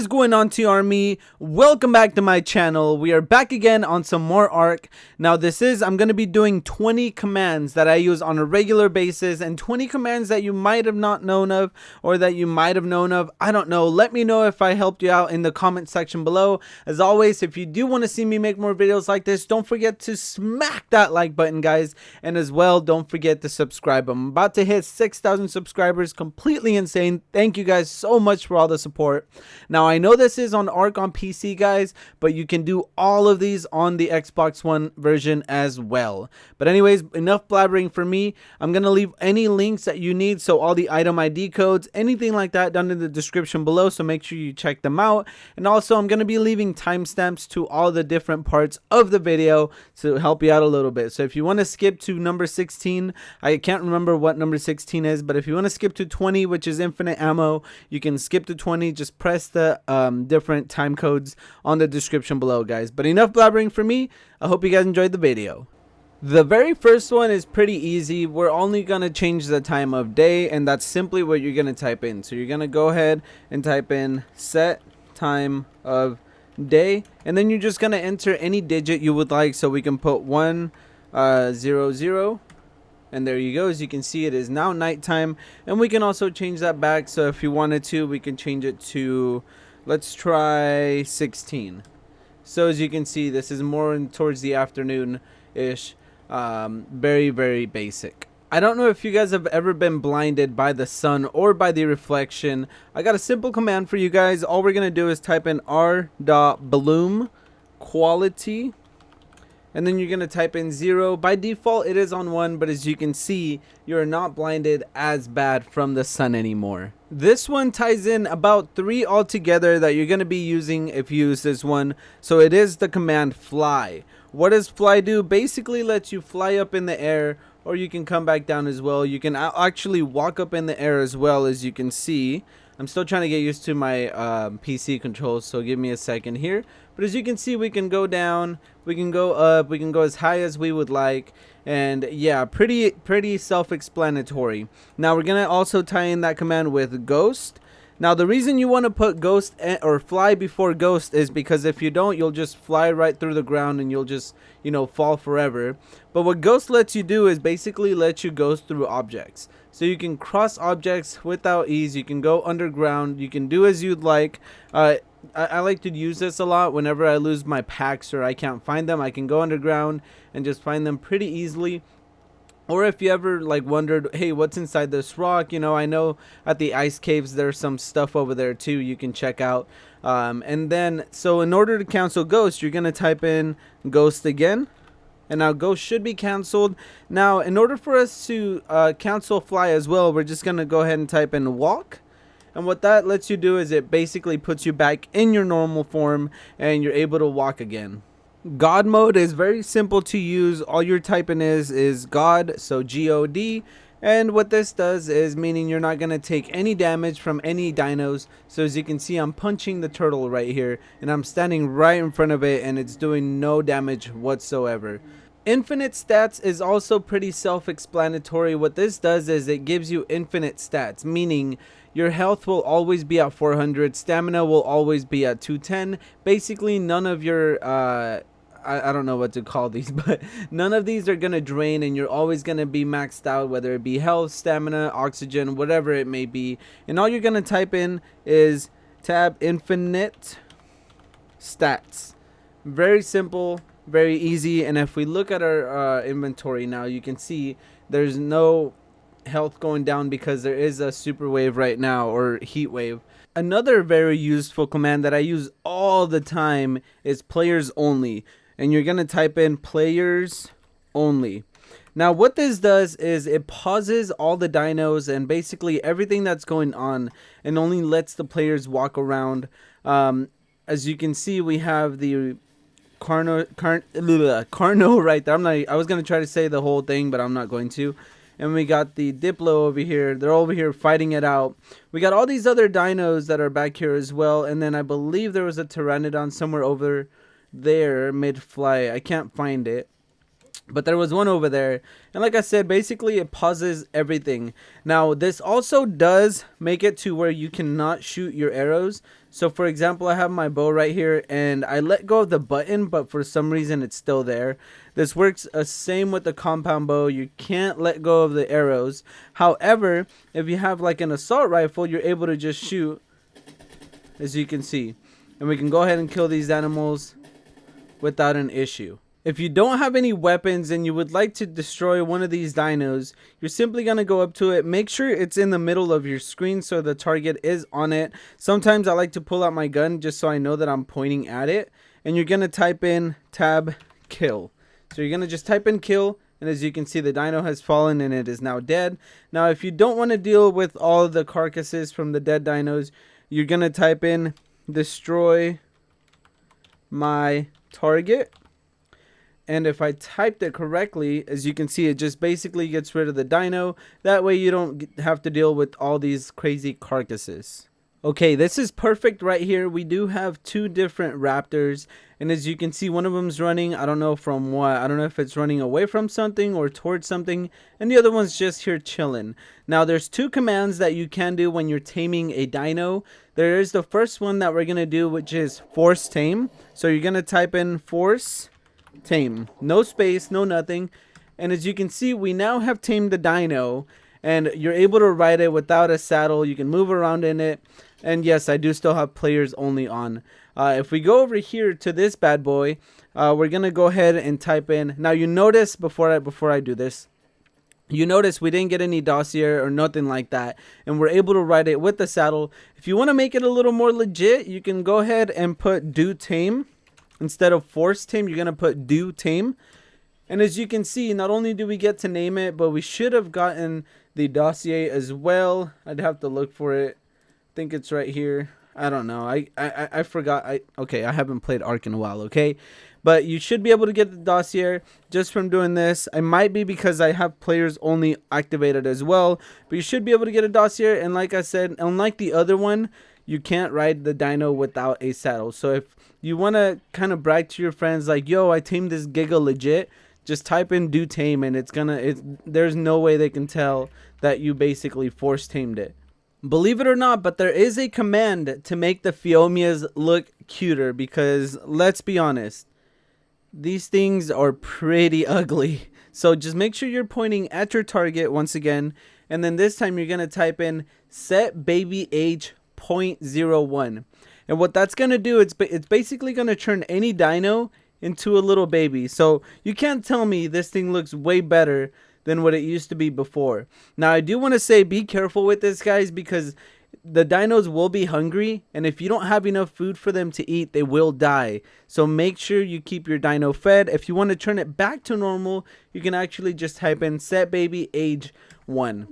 is going on, TR Army? Welcome back to my channel. We are back again on some more Ark. Now I'm going to be doing 20 commands that I use on a regular basis, and 20 commands that you might have not known of, or that you might have known of. I don't know. Let me know if I helped you out in the comment section below. As always, if you do want to see me make more videos like this, don't forget to smack that like button, guys. And as well, don't forget to subscribe. I'm about to hit 6,000 subscribers. Completely insane. Thank you guys so much for all the support. Now, I know this is on Ark on PC, guys, but you can do all of these on the Xbox One version as well. But anyways, enough blabbering for me. I'm going to leave any links that you need, so all the item ID codes, anything like that, down in the description below, so make sure you check them out. And also, I'm going to be leaving timestamps to all the different parts of the video to help you out a little bit. So if you want to skip to number 16, I can't remember what number 16 is, but if you want to skip to 20, which is infinite ammo, you can skip to 20. Just press the different time codes on the description below, guys. But enough blabbering for me. I hope you guys enjoyed the video. The very first one is pretty easy. We're only going to change the time of day, and that's simply what you're going to type in. So you're going to go ahead and type in set time of day, and then you're just going to enter any digit you would like. So we can put 100, and there you go. As you can see, it is now nighttime, and we can also change that back. So if you wanted to, we can change it to, let's try 16. So as you can see, this is more towards the afternoon ish. Very, very basic. I don't know if you guys have ever been blinded by the sun or by the reflection. I got a simple command for you guys. All we're gonna do is type in R.Bloomquality, and then you're going to type in 0. By default, it is on 1, but as you can see, you're not blinded as bad from the sun anymore. This one ties in about 3 altogether that you're going to be using if you use this one. So it is the command fly. What does fly do? Basically lets you fly up in the air, or you can come back down as well. You can actually walk up in the air as well, as you can see. I'm still trying to get used to my PC controls, so give me a second here. But as you can see, we can go down, we can go up, we can go as high as we would like. And yeah, pretty self-explanatory. Now we're going to also tie in that command with ghost. Now the reason you want to put ghost or fly before ghost is because if you don't, you'll just fly right through the ground and you'll just, you know, fall forever. But what ghost lets you do is basically let you ghost through objects. So you can cross objects without ease. You can go underground. You can do as you'd like. I like to use this a lot whenever I lose my packs or I can't find them. I can go underground and just find them pretty easily. Or if you ever like wondered, hey, what's inside this rock? You know, I know at the ice caves there's some stuff over there too you can check out. And then, so in order to cancel ghost, you're going to type in ghost again. And now ghost should be canceled. Now, in order for us to cancel fly as well, we're just going to go ahead and type in walk. And what that lets you do is it basically puts you back in your normal form and you're able to walk again. God mode is very simple to use. All you're typing is God, so G-O-D. And what this does is meaning you're not going to take any damage from any dinos. So as you can see, I'm punching the turtle right here and I'm standing right in front of it and it's doing no damage whatsoever. InfiniteStats is also pretty self-explanatory. What this does is it gives you infinite stats, meaning your health will always be at 400, stamina will always be at 210. Basically, none of your I don't know what to call these, but none of these are going to drain, and you're always going to be maxed out, whether it be health, stamina, oxygen, whatever it may be. And all you're going to type in is tab infinite stats. Very simple, very easy. And if we look at our inventory now, you can see there's no health going down because there is a super wave right now, or heat wave. Another very useful command that I use all the time is players only. And you're going to type in players only. Now what this does is it pauses all the dinos and basically everything that's going on and only lets the players walk around. As you can see, we have the Carno right there. I was going to try to say the whole thing, but I'm not going to. And we got the Diplo over here. They're over here fighting it out. We got all these other dinos that are back here as well. And then I believe there was a Pteranodon somewhere over there mid-fly. I can't find it. But there was one over there, and like I said, basically it pauses everything. Now this also does make it to where you cannot shoot your arrows. So for example, I have my bow right here and I let go of the button, but for some reason it's still there. This works same with the compound bow. You can't let go of the arrows. However, if you have like an assault rifle, you're able to just shoot, as you can see, and we can go ahead and kill these animals without an issue. If you don't have any weapons and you would like to destroy one of these dinos, you're simply going to go up to it. Make sure it's in the middle of your screen so the target is on it. Sometimes I like to pull out my gun just so I know that I'm pointing at it. And you're going to type in tab kill. So you're going to just type in kill. And as you can see, the dino has fallen and it is now dead. Now, if you don't want to deal with all the carcasses from the dead dinos, you're going to type in destroy my target. And if I typed it correctly, as you can see, it just basically gets rid of the dino. That way you don't have to deal with all these crazy carcasses. Okay, this is perfect right here. We do have two different raptors. And as you can see, one of them's running, I don't know from what. I don't know if it's running away from something or towards something. And the other one's just here chilling. Now, there's two commands that you can do when you're taming a dino. There is the first one that we're going to do, which is ForceTame. So you're going to type in ForceTame, no space, no nothing. And as you can see, we now have tamed the dino, and you're able to ride it without a saddle. You can move around in it. And yes, I do still have players only on. If we go over here to this bad boy, we're gonna go ahead and type in. Now you notice before I do this, you notice we didn't get any dossier or nothing like that, and we're able to ride it with the saddle. If you want to make it a little more legit, you can go ahead and put DoTame. Instead of ForceTame, you're going to put DoTame. And as you can see, not only do we get to name it, but we should have gotten the dossier as well. I'd have to look for it. I think it's right here. I don't know. I forgot. Okay, I haven't played Ark in a while, okay? But you should be able to get the dossier just from doing this. It might be because I have players only activated as well. But you should be able to get a dossier. And like I said, unlike the other one, you can't ride the dino without a saddle. So if you want to kind of brag to your friends like, yo, I tamed this giga legit, just type in DoTame and there's no way they can tell that you basically force tamed it. Believe it or not, but there is a command to make the Phiomias look cuter, because let's be honest, these things are pretty ugly. So just make sure you're pointing at your target once again, and then this time you're going to type in SetBabyDinoAge 0.01. And what that's going to do, it's basically going to turn any dino into a little baby. So you can't tell me this thing looks way better than what it used to be before. Now, I do want to say be careful with this, guys, because the dinos will be hungry, and if you don't have enough food for them to eat, they will die. So make sure you keep your dino fed. If you want to turn it back to normal, you can actually just type in SetBabyDinoAge 1.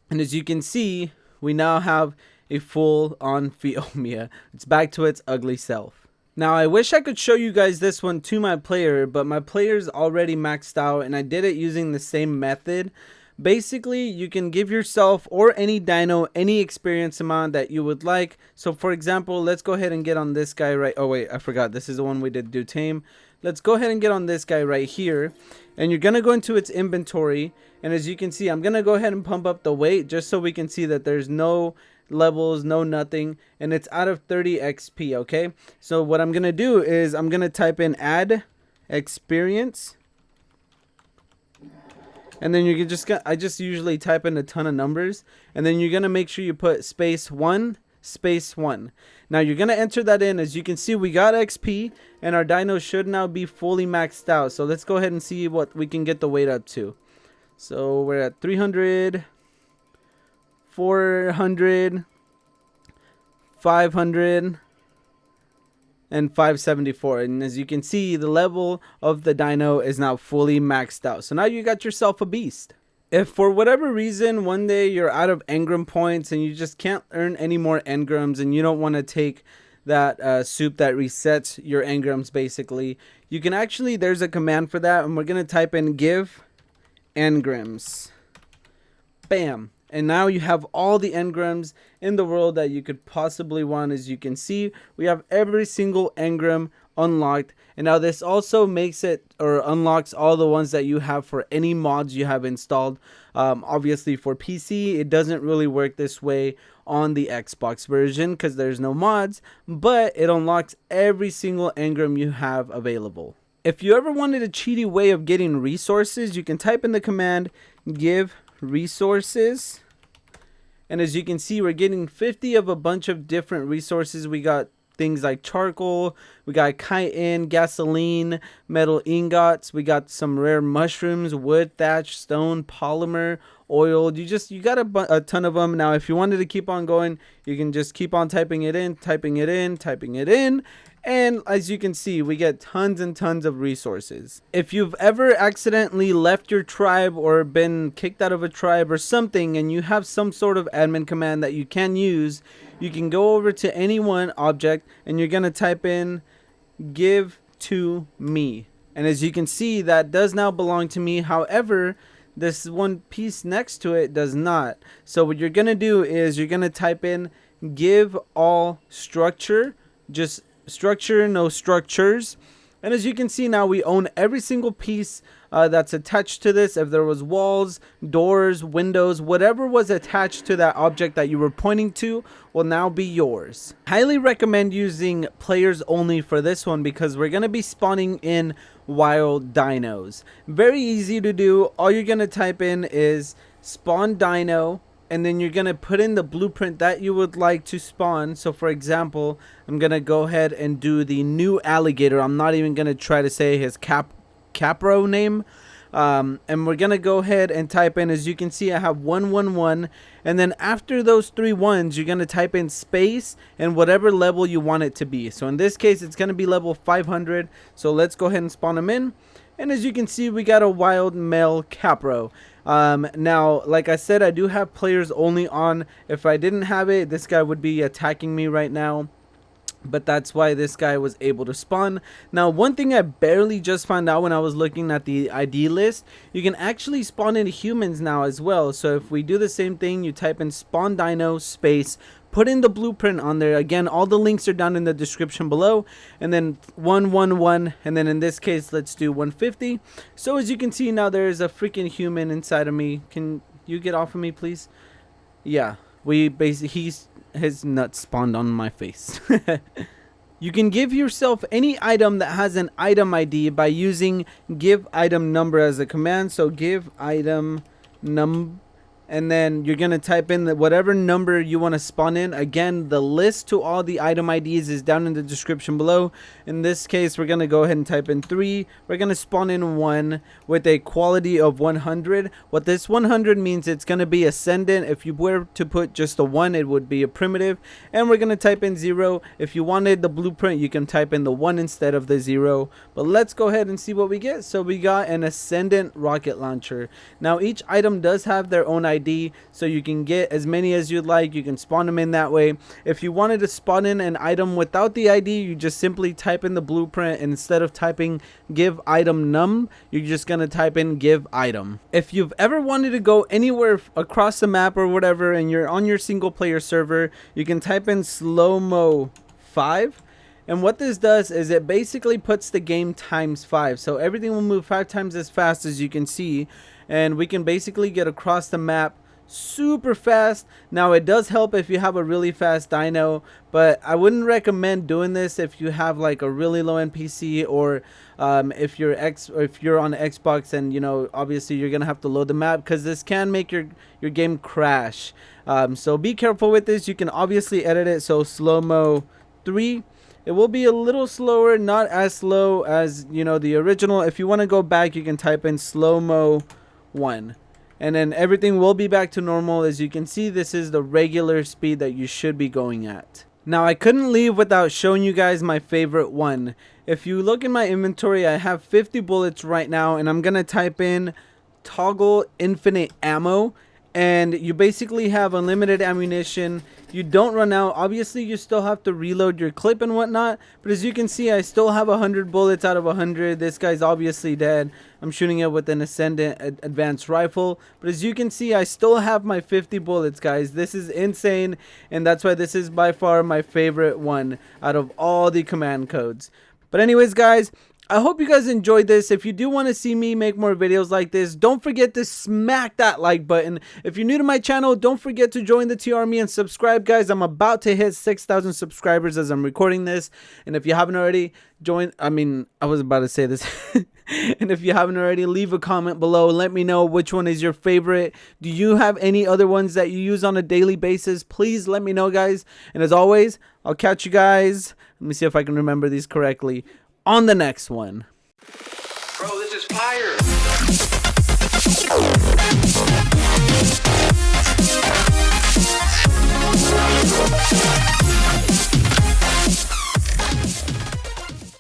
And as you can see, we now have a full-on Phiomia. It's back to its ugly self. Now, I wish I could show you guys this one to my player, but my player's already maxed out, and I did it using the same method. Basically, you can give yourself or any dino any experience amount that you would like. So, for example, let's go ahead and get on this guy right... Oh, wait, I forgot. This is the one we did DoTame. Let's go ahead and get on this guy right here. And you're going to go into its inventory. And as you can see, I'm going to go ahead and pump up the weight just so we can see that there's no levels, no nothing, and it's out of 30 XP, okay? So what I'm gonna do is I'm gonna type in AddExperience, and then you can just I just usually type in a ton of numbers, and then you're gonna make sure you put space 1 space 1. Now you're gonna enter that in. As you can see, we got XP, and our dino should now be fully maxed out. So let's go ahead and see what we can get the weight up to. So we're at 300, 400, 500, and 574. And as you can see, the level of the dino is now fully maxed out. So now you got yourself a beast. If for whatever reason one day you're out of engram points and you just can't earn any more engrams, and you don't want to take that soup that resets your engrams, basically, you can actually, there's a command for that, and we're going to type in GiveEngrams. Bam. And now you have all the engrams in the world that you could possibly want. As you can see, we have every single engram unlocked. And now this also makes it, or unlocks all the ones that you have for any mods you have installed. Obviously for PC, it doesn't really work this way on the Xbox version because there's no mods, but it unlocks every single engram you have available. If you ever wanted a cheaty way of getting resources, you can type in the command GiveResources. And as you can see, we're getting 50 of a bunch of different resources. We got things like charcoal, we got chitin, gasoline, metal ingots, we got some rare mushrooms, wood, thatch, stone, polymer, oil. You got a ton of them. Now if you wanted to keep on going, you can just keep on typing it in, and as you can see, we get tons and tons of resources. If you've ever accidentally left your tribe or been kicked out of a tribe or something, and you have some sort of admin command that you can use, you can go over to any one object and you're going to type in GiveToMe. And as you can see, that does now belong to me. However, this one piece next to it does not. So what you're going to do is you're going to type in GiveAllStructure, just structure, no structures. And as you can see, now we own every single piece that's attached to this. If there was walls, doors, windows, whatever was attached to that object that you were pointing to will now be yours. Highly recommend using players only for this one because we're going to be spawning in wild dinos. Very easy to do. All you're going to type in is SpawnDino, and then you're going to put in the blueprint that you would like to spawn. So for example, I'm going to go ahead and do the new alligator. I'm not even going to try to say his Capro name. And we're going to go ahead and type in, as you can see, I have 111. And then after those 3 ones, you're going to type in space and whatever level you want it to be. So in this case, it's going to be level 500. So let's go ahead and spawn them in. And as you can see, we got a wild male Capro. Now, like I said, I do have players only on. If I didn't have it, this guy would be attacking me right now. But that's why this guy was able to spawn. Now, one thing I barely just found out when I was looking at the ID list, you can actually spawn in humans now as well. So if we do the same thing, you type in SpawnDino space, put in the blueprint on there. Again, all the links are down in the description below. And then 111, and then in this case, let's do 150. So as you can see now, there's a freaking human inside of me. Can you get off of me, please? Yeah, his nuts spawned on my face. You can give yourself any item that has an item ID by using GiveItemNum as a command. So GiveItemNum, and then you're going to type in whatever number you want to spawn in. Again, the list to all the item IDs is down in the description below. In this case, we're going to go ahead and type in 3. We're going to spawn in 1 with a quality of 100. What this 100 means, it's going to be ascendant. If you were to put just a 1, it would be a primitive. And we're going to type in 0. If you wanted the blueprint, you can type in the 1 instead of the 0. But let's go ahead and see what we get. So we got an ascendant rocket launcher. Now each item does have their own ID, so you can get as many as you'd like. You can spawn them in that way. If you wanted to spawn in an item without the ID, you just simply type in the blueprint, and instead of typing GiveItemNum, you're just gonna type in GiveItem. If you've ever wanted to go anywhere across the map or whatever, and you're on your single player server, you can type in Slomo 5. And what this does is it basically puts the game times 5. So everything will move 5 times as fast, as you can see. And we can basically get across the map super fast. Now it does help if you have a really fast dino, but I wouldn't recommend doing this if you have like a really low NPC, or if you're on Xbox, and you know, obviously you're gonna have to load the map, because this can make your game crash. So be careful with this. You can obviously edit it. So Slomo 3, it will be a little slower, not as slow as, you know, the original. If you want to go back, you can type in Slomo 1, and then everything will be back to normal. As you can see, this is the regular speed that you should be going at. Now I couldn't leave without showing you guys my favorite one. If you look in my inventory, I have 50 bullets right now, and I'm gonna type in ToggleInfiniteAmmo, and you basically have unlimited ammunition you don't run out. Obviously, you still have to reload your clip and whatnot, but as you can see, I still have 100 bullets out of 100. This guy's obviously dead. I'm shooting it with an Ascendant advanced rifle, but as you can see, I still have my 50 bullets, guys. This is insane, and that's why this is by far my favorite one out of all the command codes. But anyways, guys, I hope you guys enjoyed this. If you do want to see me make more videos like this, don't forget to smack that like button. If you're new to my channel, don't forget to join the TR Army and subscribe, guys. I'm about to hit 6,000 subscribers as I'm recording this. And if you haven't already, I was about to say this. And if you haven't already, leave a comment below. Let me know which one is your favorite. Do you have any other ones that you use on a daily basis? Please let me know, guys. And as always, I'll catch you guys. Let me see if I can remember these correctly on the next one. Bro, this is fire.